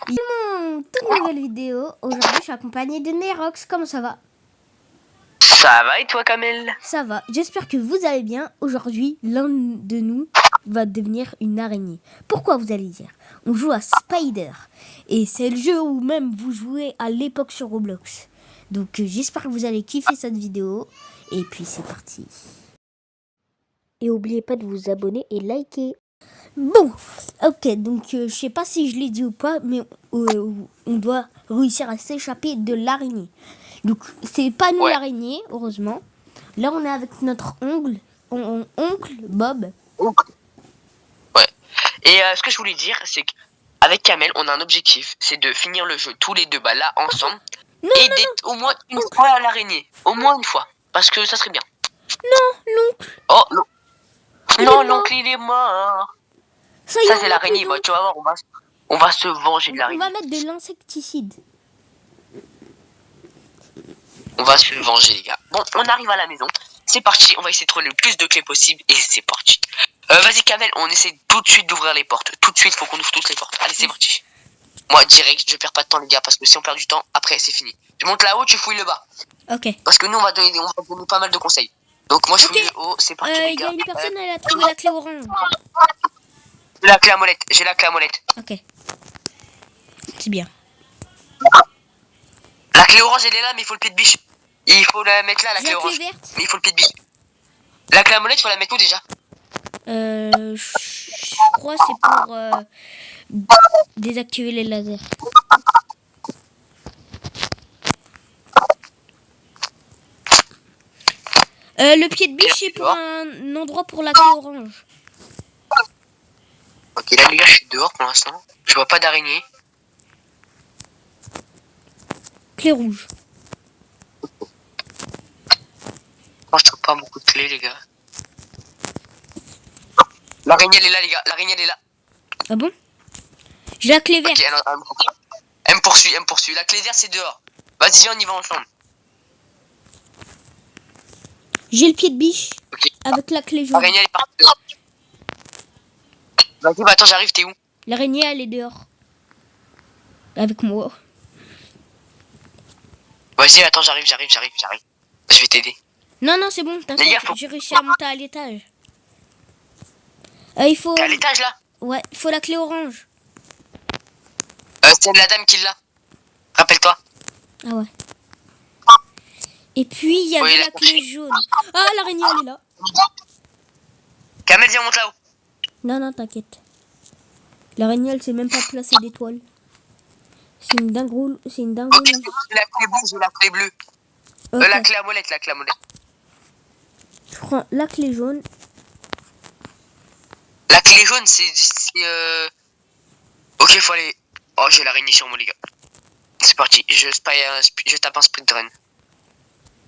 Toute nouvelle vidéo. Aujourd'hui, je suis accompagnée de Nerox. Comment ça va? Ça va et toi, Kamel? Ça va. J'espère que vous allez bien. Aujourd'hui, l'un de nous va devenir une araignée. Pourquoi, vous allez dire? On joue à Spider. Et c'est le jeu où même vous jouez à l'époque sur Roblox. Donc, j'espère que vous allez kiffer cette vidéo. Et puis, c'est parti. Et n'oubliez pas de vous abonner et liker. Bon, ok, donc je sais pas si je l'ai dit ou pas, mais on doit réussir à s'échapper de l'araignée. Donc c'est pas nous l'araignée, heureusement. Là on est avec notre oncle Bob. Ouais. Et ce que je voulais dire, c'est qu'avec Kamel, on a un objectif, c'est de finir le jeu tous les deux là ensemble et d'être au moins une fois à l'araignée, au moins une fois, parce que ça serait bien. Non, l'oncle. Oh non. Non, l'oncle il est mort. Ça c'est l'araignée. Bah, tu vas voir, on va se venger de l'araignée. On va mettre de l'insecticide. On va se venger, les gars. Bon, on arrive à la maison. C'est parti, on va essayer de trouver le plus de clés possible et c'est parti. Vas-y, Kamel, on essaie tout de suite d'ouvrir les portes. Tout de suite, faut qu'on ouvre toutes les portes. Allez, c'est parti. Moi, direct, je perds pas de temps, les gars, parce que si on perd du temps, après, c'est fini. Tu montes là-haut, tu fouilles le bas. Ok. Parce que nous, on va donner pas mal de conseils. Donc, moi, je fouille le haut, c'est parti, les gars. Il y a une personne, elle a trouvé la clé orange. J'ai la clé à molette, j'ai la clé à molette. Ok. C'est bien. La clé orange, elle est là, mais il faut le pied de biche. Il faut la mettre là, la clé orange. Verte. Mais il faut le pied de biche. La clé à molette, il faut la mettre où déjà? Je crois que c'est pour désactiver les lasers. Le pied de biche, c'est pour un endroit pour la clé orange. Ok, là, les gars, je suis dehors pour l'instant. Je vois pas d'araignée. Clé rouge. Moi, je trouve pas beaucoup de clés, les gars. L'araignée, elle est là, les gars. L'araignée, elle est là. Ah bon? J'ai la clé verte. Ok, elle me poursuit, elle me poursuit. La clé verte, c'est dehors. Vas-y, viens, on y va ensemble. J'ai le pied de biche. Okay. Avec la clé jaune. L'araignée, elle est partie dehors. Vas-y, bah attends, j'arrive, t'es où? L'araignée, elle est dehors. Avec moi. Vas-y, attends, j'arrive. Je vais t'aider. Non, c'est bon, t'inquiète. J'ai réussi à monter à l'étage. Il faut... T'es à l'étage, là? Ouais, il faut la clé orange. C'est la dame qui l'a. Rappelle-toi. Ah ouais. Et puis, il y avait la clé jaune. Ah, l'araignée, elle est là. Kamel, viens, monte là-haut. Non, t'inquiète. L'araignée, elle sait même pas placer d'étoiles. C'est une dingue. C'est une dingue. Ok, j'ai la clé bleue, j'ai la clé bleue. Okay. La clé à molette, Je prends la clé jaune. La clé jaune, c'est Ok, faut aller... Oh, j'ai l'araignée sur moi, les gars. C'est parti, je tape un sprint run.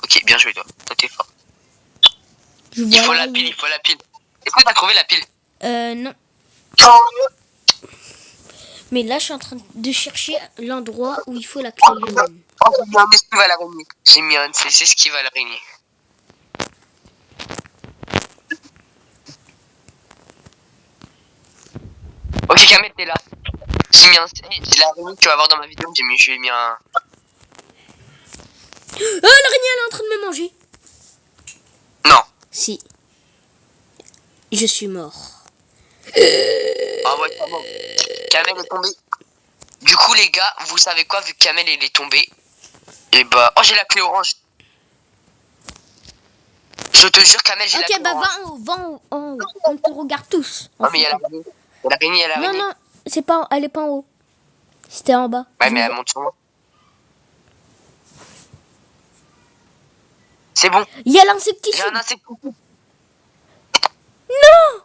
Ok, bien joué, toi. Toi, t'es fort. Il faut la pile. Est-ce que t'as trouvé la pile? Non. Mais là, je suis en train de chercher l'endroit où il faut la clé jaune. Oh, j'ai mis un esquive à l'araignée. J'ai mis un esquive à l'araignée. Ok, Kamel, t'es là. J'ai l'araignée que tu vas voir dans ma vidéo. J'ai mis un... Oh, l'araignée, elle est en train de me manger. Non. Si. Je suis mort. Ah ouais, bon. Kamel est tombé. Du coup, les gars, vous savez quoi, vu que Kamel il est tombé, et bah... Oh, j'ai la clé orange. Je te jure, Kamel, j'ai la clé orange. Ok, bah va en haut. On te regarde tous. Non, mais il y a l'araignée. Non, elle est pas en haut. C'était en bas. Ouais, mais elle monte sur moi. C'est bon. Il y a l'insecticide. J'ai un insecticide. Non.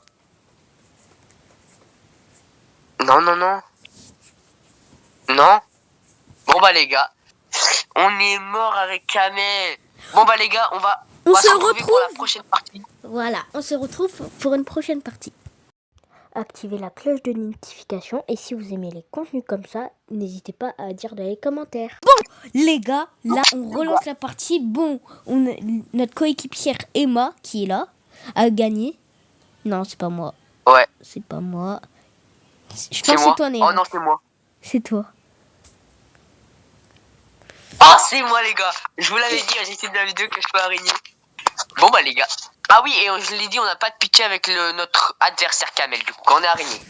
Bon bah les gars, on est mort avec Kamel. Bon bah les gars, on va se retrouver pour la prochaine partie. Voilà, on se retrouve pour une prochaine partie. Activez la cloche de notification et si vous aimez les contenus comme ça, n'hésitez pas à dire dans les commentaires. Bon, les gars, là on relance la partie. Bon, notre coéquipière Emma, qui est là, a gagné. Non, c'est pas moi. Ouais. C'est pas moi. Je pense que c'est toi, Néa. Oh non, c'est moi. C'est toi. Oh, c'est moi, les gars. Je vous l'avais dit, j'ai essayé de la vidéo que je peux araignée. Bon, bah, les gars. Ah oui, et je l'ai dit, on n'a pas de pitié avec notre adversaire Kamel, du coup, quand on est araignée.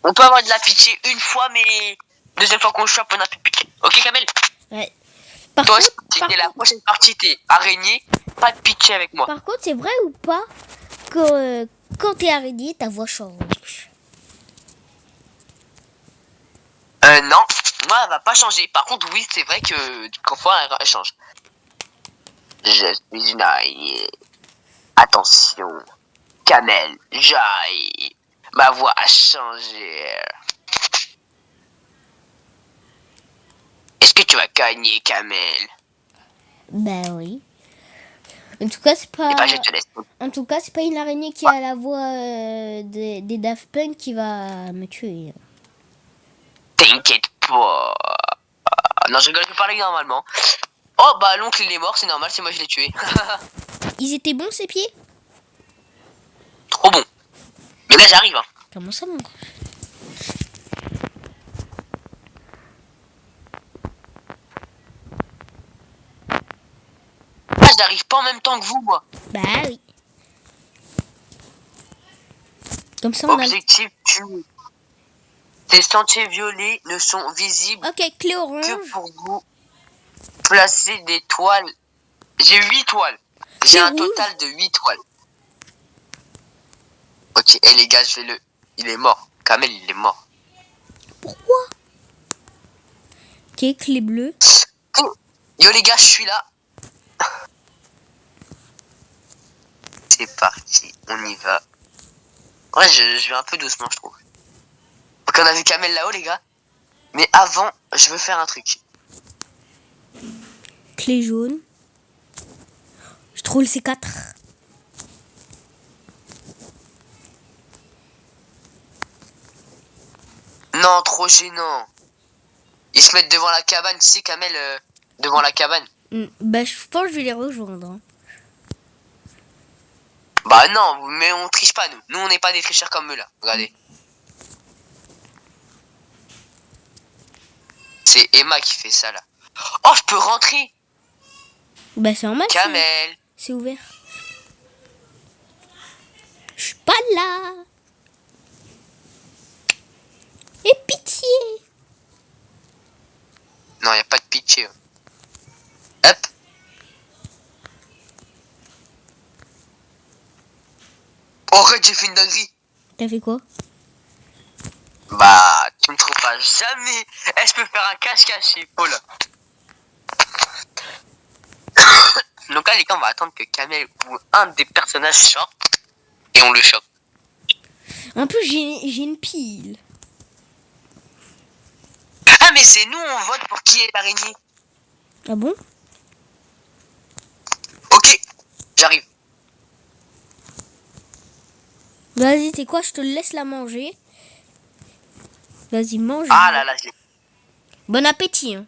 On peut avoir de la pitié une fois, mais deuxième fois qu'on chope, on a plus de pitié. Ok, Kamel? Ouais. Par Toi, contre, la prochaine partie, t'es araignée, pas de pitié avec moi. Par contre, c'est vrai ou pas que quand t'es araignée, ta voix change? Non, moi, elle va pas changer. Par contre, oui, c'est vrai que parfois, elle change. Je suis une araignée. Attention, Kamel, j'aille. Ma voix a changé. Est-ce que tu vas gagner, Kamel? Ben oui. En tout cas, c'est pas. Eh ben, je te laisse. En tout cas, c'est pas une araignée qui a la voix des Daft Punk qui va me tuer. T'inquiète pas. Non, je rigole, je parlais normalement. Oh, bah, l'oncle, il est mort, c'est normal, c'est moi, je l'ai tué. Ils étaient bons ces pieds? Trop bon. Mais là, j'arrive, hein. Comment ça, mon gars? Là, j'arrive pas en même temps que vous, moi. Bah oui. Comme ça, on a. Objectif tué. Les sentiers violets ne sont visibles Ok, clé orange. que pour vous placer des toiles. J'ai 8 toiles. J'ai C'est un rouge. total de 8 toiles. Ok, et les gars, je vais le... Il est mort. Kamel, il est mort. Pourquoi? Ok, clé bleue. Yo les gars, je suis là. C'est parti, on y va. Ouais, je vais un peu doucement, je trouve. Donc on a vu Kamel là-haut, les gars. Mais avant, je veux faire un truc. Clé jaune. Je trouve le C4. Non, trop gênant. Ils se mettent devant la cabane, tu sais, Kamel, devant la cabane. Bah, je pense que je vais les rejoindre. Hein. Bah non, mais on triche pas, nous. Nous, on n'est pas des tricheurs comme eux, là. Regardez. C'est Emma qui fait ça, là. Oh, je peux rentrer. Bah, c'est normal. Kamel. C'est ouvert. Je suis pas là. Et pitié. Non, y a pas de pitié. Hop. Oh, arrête, j'ai fait une dinguerie. T'as fait quoi? Bah, tu me trouveras jamais. Eh, je peux faire un cache-cache, Paul. Donc là, les gars, on va attendre que Kamel ou un des personnages sorte. Et on le chope. En plus, j'ai une pile. Ah, mais c'est nous, on vote pour qui est l'araignée. Ah bon? Ok, j'arrive. Vas-y, t'es quoi? Je te laisse la manger. Vas-y, mange. Ah là là, je l'ai. Bon appétit. Hein.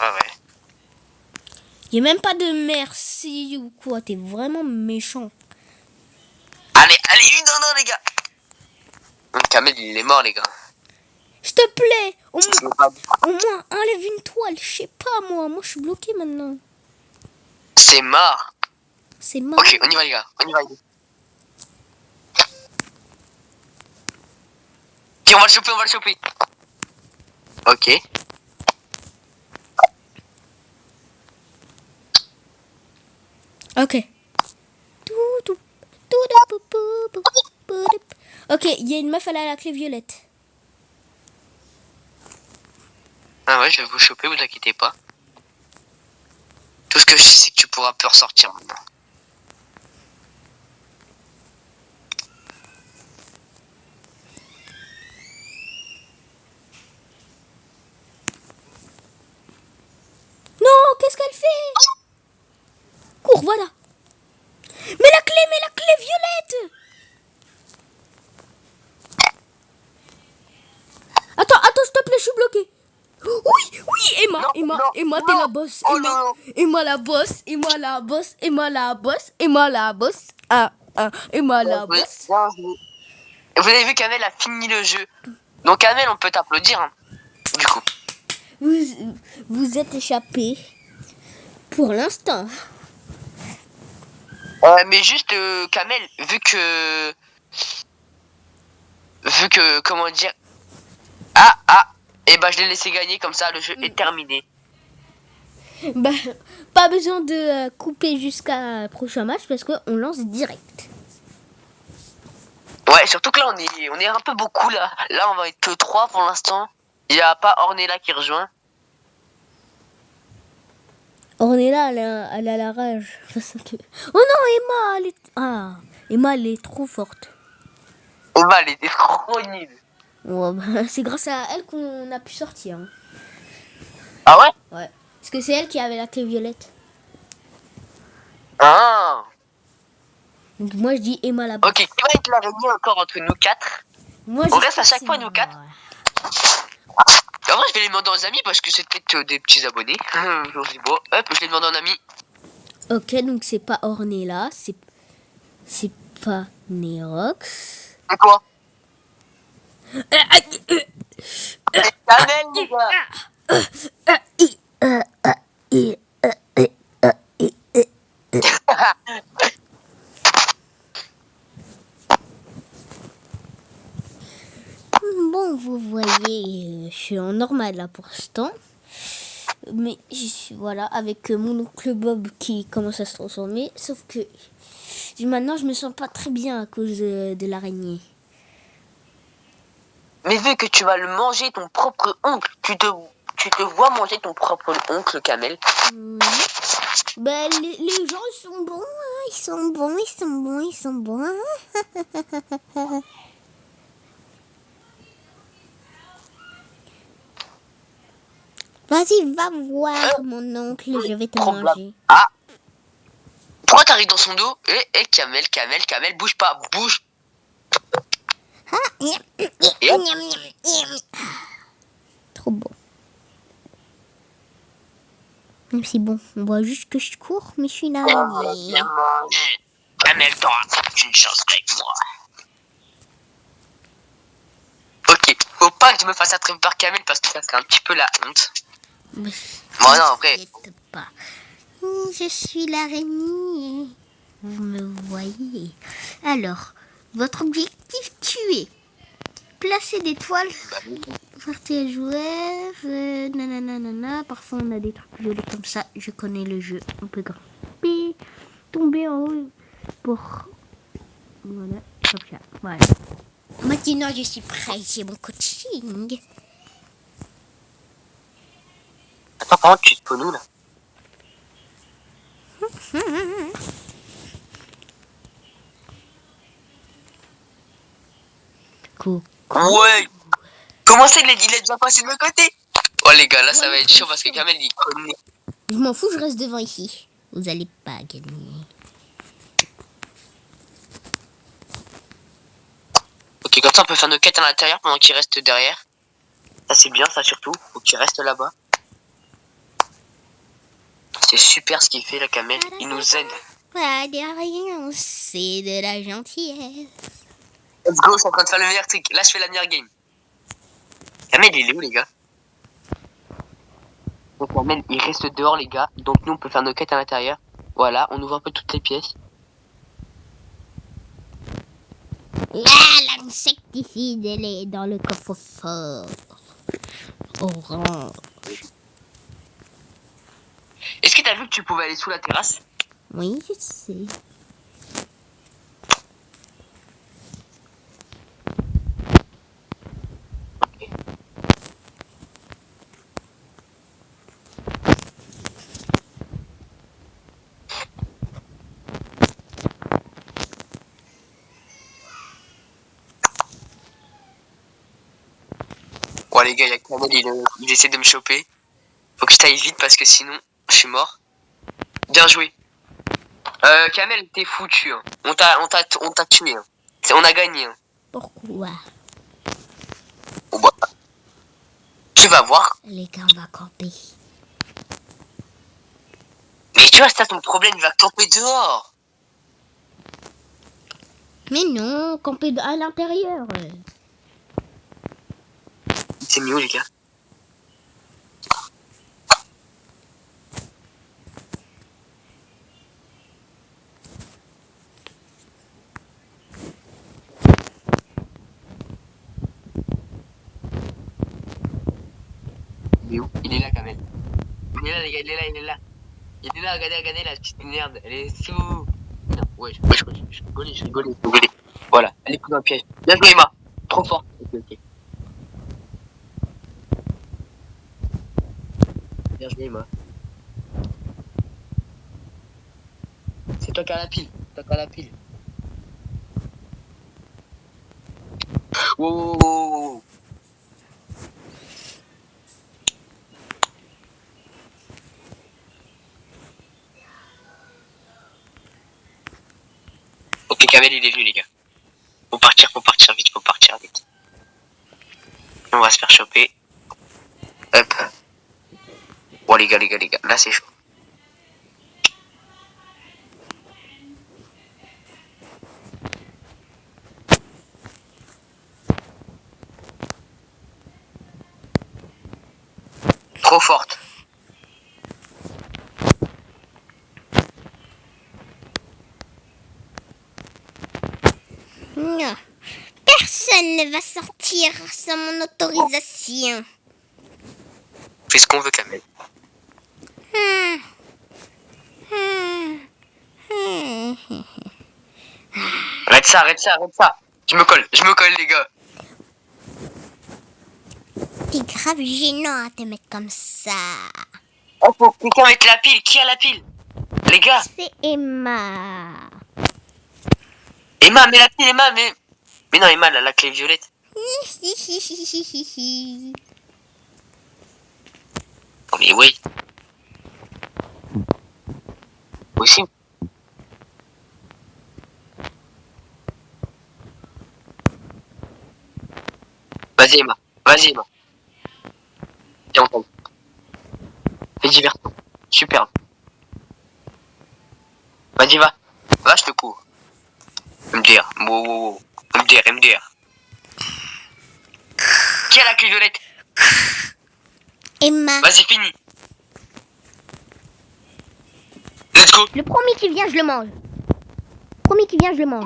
Ouais. Y'a même pas de merci ou quoi. T'es vraiment méchant. Allez, non, les gars. Kamel, il est mort, les gars. S'il te plaît, au Je sais pas. moins enlève une toile. Je sais pas moi. Moi, je suis bloqué maintenant. C'est mort. C'est mort. Ok, on y va, les gars. On y va. Ok, on va le choper. Ok. Ok. Ok, il y a une meuf, elle a la clé violette. Ah ouais, je vais vous choper, vous inquiétez pas. Tout ce que je sais, c'est que tu pourras plus ressortir maintenant. Non, qu'est-ce qu'elle fait? Cours, voilà. Mais la clé violette. Attends, s'il te plaît, je suis bloqué. Oui, Emma, t'es la boss. Oh non. Emma la boss. Emma la boss. Ah, Emma la boss. Vous avez vu Kamel a fini le jeu. Donc Kamel, on peut t'applaudir. Hein, du coup. Vous êtes échappé pour l'instant. Mais juste, Kamel, vu que, comment dire... et bah je l'ai laissé gagner, comme ça le jeu est terminé. Bah, pas besoin de couper jusqu'à prochain match parce qu'on lance direct. Ouais, surtout que là on est un peu beaucoup là. Là on va être que 3 pour l'instant. Il n'y a pas Ornella qui rejoint. Ornella, elle a la rage. Oh non, Emma, elle est trop forte. Emma, elle était trop nulle. Oh, bah, c'est grâce à elle qu'on a pu sortir. Hein. Ah ouais? Ouais. Parce que c'est elle qui avait la clé violette. Ah. Donc moi je dis Emma là-bas. Ok, qui va être l'araignée encore entre nous 4? Moi, On reste à chaque fois nous 4. En vrai, je vais les demander aux amis parce que c'est peut-être des petits abonnés. Je dis bon, hop, je les demande en ami. Ok, donc c'est pas Ornella, c'est pas Nerox. C'est quoi? C'est Kamel, les gars. Bon, vous voyez, je suis en normal là pour l'instant. Mais voilà, avec mon oncle Bob qui commence à se transformer. Sauf que maintenant je me sens pas très bien à cause de l'araignée. Mais vu que tu vas le manger ton propre oncle, tu te vois manger ton propre oncle, Kamel. Oui. Ben, les gens ils sont bons, hein, ils sont bons, ils sont bons, ils sont bons. Hein. Vas-y, va voir mon oncle, je vais te manger. Ah. Pourquoi t'arrives dans son dos? Kamel, bouge pas, bouge. Trop bon. Même si bon, on voit juste que je cours, mais je suis une araignée. Kamel, t'auras une chance avec moi. Ok, faut pas que je me fasse attraper par Kamel parce que ça serait un petit peu la honte. Mais Bon, non, après. Pas. Je suis l'araignée. Vous me voyez. Alors, votre objectif tuer. Placer des toiles. Partie à jouer. Nanana. Parfois, on a des trucs violets comme ça. Je connais le jeu. On peut grimper. Tomber en haut. Pour. Voilà. Comme ça. Voilà. Maintenant, je suis prêt. C'est mon coaching. Attends, par contre, tu te peux nous là. Coucou. Ouais. Comment ça, il est déjà passé de mon côté? Oh les gars, là ça va être chaud parce que Kamel il connaît. Je m'en fous, je reste devant ici. Vous allez pas gagner. Ok, comme ça on peut faire nos quêtes à l'intérieur pendant qu'il reste derrière. Ça c'est bien, ça surtout. Faut qu'il reste là-bas. C'est super ce qu'il fait la Kamel. Il nous aide. Pas de rien, c'est de la gentillesse. Let's go, je suis en train de faire le meilleur truc. Là je fais la meilleure game. Kamel il est où les gars? Donc Kamel il reste dehors les gars. Donc nous on peut faire nos quêtes à l'intérieur. Voilà, on ouvre un peu toutes les pièces. Là, l'insecticide, elle est dans le coffre-fort. Orange. Est-ce que t'as vu que tu pouvais aller sous la terrasse? Oui, je sais. Bon les gars, il y a Kamel, il essaie de me choper. Faut que je t'aille vite parce que sinon je suis mort. Bien joué. Kamel, t'es foutu. Hein. On t'a tué. Hein. On a gagné. Hein. Pourquoi? Bon, bah, tu vas voir. Les gars, on va camper. Mais tu vois, c'est ça ton problème, il va camper dehors. Mais non, camper à l'intérieur. C'est mieux, les gars. Il est où? Il est là, quand même. Il est là, les gars, il est là, il est là. Il est là, regardez, la petite merde. Elle est sous. Non, ouais, je rigolais. Voilà, elle est prise dans le piège. Bien joué, Emma. Trop fort. Ok. Bien joué, Emma. C'est toi qui as la pile. Wow. Ok, Kamel, il est venu, les gars. Faut partir vite. On va se faire choper. Hop. Bon, les gars, là, c'est chaud. Trop forte. Non. Personne ne va sortir sans mon autorisation. Fais ce qu'on veut, Kamel. Arrête ça. Je me colle, les gars. C'est grave gênant à te mettre comme ça. Oh, faut que quelqu'un mette la pile. Qui a la pile? Les gars. C'est Emma. Emma, mets la pile, Emma, mais non, Emma, elle a la clé violette. Oh, mais oui. Aussi. Vas-y, Emma. Viens, on tombe. Fais diversion. Superbe. Vas-y, va. Va, je te cours. MDR. Wow. MDR. Qui a la clé violette? Emma. Vas-y, fini. Let's go. Le premier qui vient, je le mange.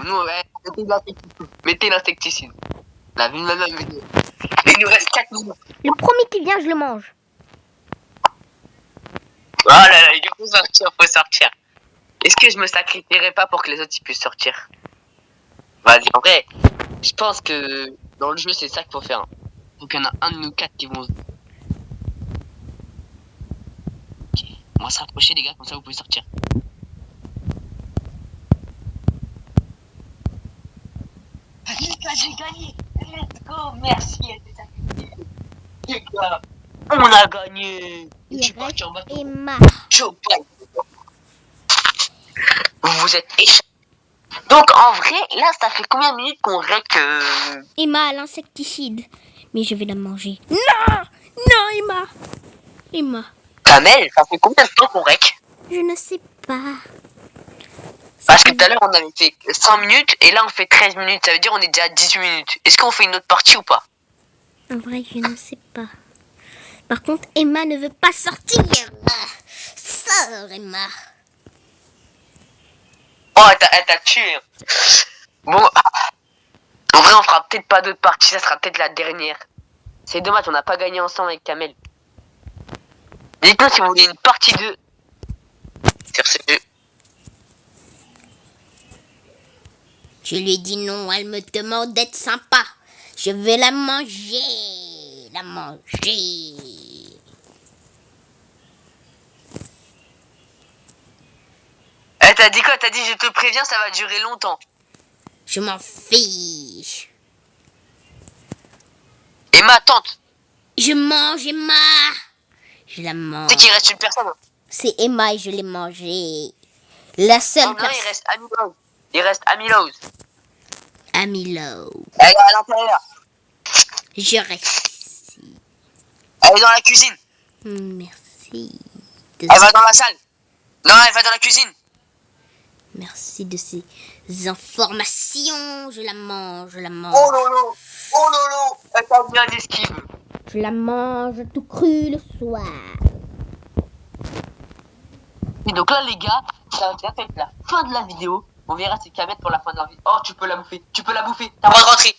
Non, ouais, mettez l'insecticide. La vie, il nous reste 4 minutes. Le premier qui vient, je le mange. Oh là là, les gars, faut sortir. Est-ce que je me sacrifierais pas pour que les autres ils puissent sortir? Vas-y, en vrai, je pense que dans le jeu, c'est ça qu'il faut faire. Donc, il y en a un de nous 4 qui vont... Ok, on va se rapprocher, les gars, comme ça vous pouvez sortir. Les gars, j'ai gagné. Let's go, merci. Les gars, on a gagné. Je suis parti en bateau. Emma. Vous êtes échappés. Donc en vrai, là, ça fait combien de minutes qu'on rec Emma a l'insecticide. Mais je vais la manger. Non, Emma. Kamel, ça fait combien de temps qu'on rec? Je ne sais pas. Parce que tout à l'heure, on avait fait 5 minutes et là, on fait 13 minutes. Ça veut dire qu'on est déjà à 18 minutes. Est-ce qu'on fait une autre partie ou pas? En vrai, je ne sais pas. Par contre, Emma ne veut pas sortir. Sors, Emma. Oh, elle t'a tué. Bon, en vrai, on fera peut-être pas d'autres parties. Ça sera peut-être la dernière. C'est dommage, on n'a pas gagné ensemble avec Kamel. Dites-nous si vous voulez une partie 2 sur ce jeu. Je lui ai dit non, elle me demande d'être sympa. Je vais la manger. Elle t'a dit quoi? T'as dit je te préviens, ça va durer longtemps. Je m'en fiche. Emma, tente. Je mange Emma. Je la mange. C'est qu'il reste une personne. C'est Emma et je l'ai mangée. La seule Non, personne. Il reste Amilose. Amilo. Elle est à l'intérieur. Je reste ici. Elle est dans la cuisine. Merci. Elle va dans la salle. Non, elle va dans la cuisine. Merci de ces informations. Je la mange, je la mange. Oh lolo, oh lolo, elle t'a bien esquive. Je la mange tout cru le soir. Et donc là les gars, ça va bientôt être la fin de la vidéo. On verra si Kamel pour la fin de la vidéo. Oh tu peux la bouffer, t'as le droit de rentrer.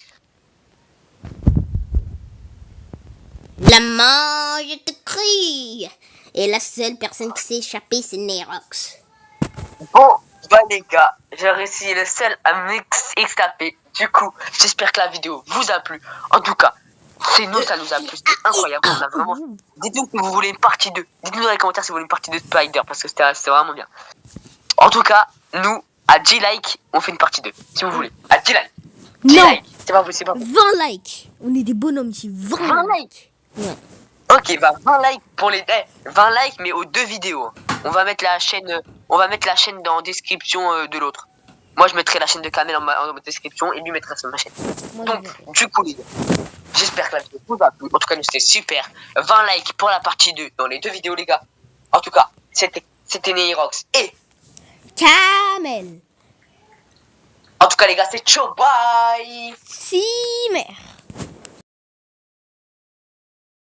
La mange tout cru. Et la seule personne qui s'est échappée, c'est Nerox. Bon, bah les gars, j'ai réussi le seul à m'extaper. Du coup, j'espère que la vidéo vous a plu. En tout cas, c'est nous, ça nous a plu. C'était incroyable. On a vraiment... Dites-nous que vous voulez une partie 2. Dites-nous dans les commentaires si vous voulez une partie 2 de Spider, parce que c'était vraiment bien. En tout cas, nous, à 10 likes, on fait une partie 2. Si vous voulez. À 10 likes. 10 Non. likes. C'est pas possible. 20 likes. On est des bonhommes ici. 20 likes. Ouais. Ok, bah 20 likes pour les 20 likes mais aux 2 vidéos. On va mettre la chaîne dans la description de l'autre. Moi je mettrai la chaîne de Kamel en description et lui mettra sur ma chaîne. Donc du coup les gars, j'espère que la vidéo vous a plu. En tout cas nous c'était super. 20 likes pour la partie 2 dans les 2 vidéos les gars. En tout cas, c'était Neirox et Kamel. en tout cas les gars, c'est ciao bye. Si.